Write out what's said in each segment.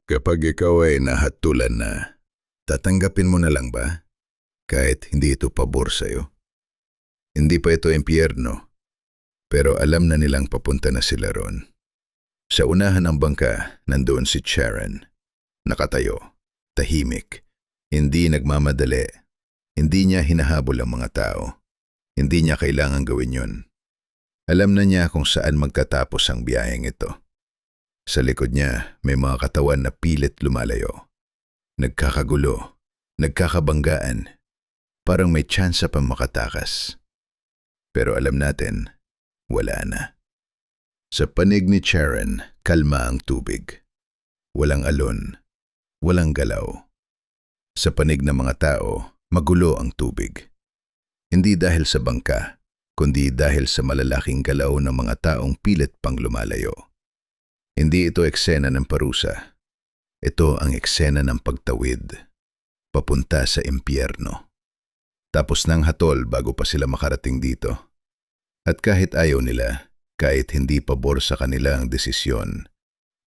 Kapag ikaw ay nahatulan na, tatanggapin mo na lang ba? Kahit hindi ito pabor sa'yo. Hindi pa ito impyerno, pero alam na nilang papunta na sila ron. Sa unahan ng bangka, nandoon si Sharon. Nakatayo, tahimik, hindi nagmamadali. Hindi niya hinahabol ang mga tao. Hindi niya kailangan gawin yun. Alam na niya kung saan magtatapos ang biyaheng ito. Sa likod niya, may mga katawan na pilit lumalayo. Nagkakagulo, nagkakabanggaan, parang may tsansa pang makatakas. Pero alam natin, wala na. Sa panig ni Sharon, kalma ang tubig. Walang alon, walang galaw. Sa panig ng mga tao, magulo ang tubig. Hindi dahil sa bangka, kundi dahil sa malalaking galaw ng mga taong pilit pang lumalayo. Hindi ito eksena ng parusa. Ito ang eksena ng pagtawid, papunta sa impyerno. Tapos nang hatol bago pa sila makarating dito. At kahit ayaw nila, kahit hindi pabor sa kanila ang desisyon,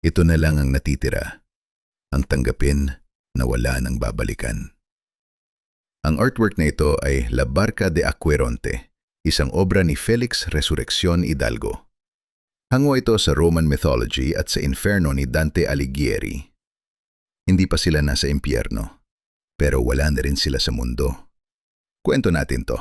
ito na lang ang natitira, ang tanggapin na wala nang babalikan. Ang artwork na ito ay La Barca de Aqueronte, isang obra ni Felix Resurrección Hidalgo. Hango ito sa Roman mythology at sa Inferno ni Dante Alighieri. Hindi pa sila nasa impyerno, pero wala na rin sila sa mundo. Kwento natin to.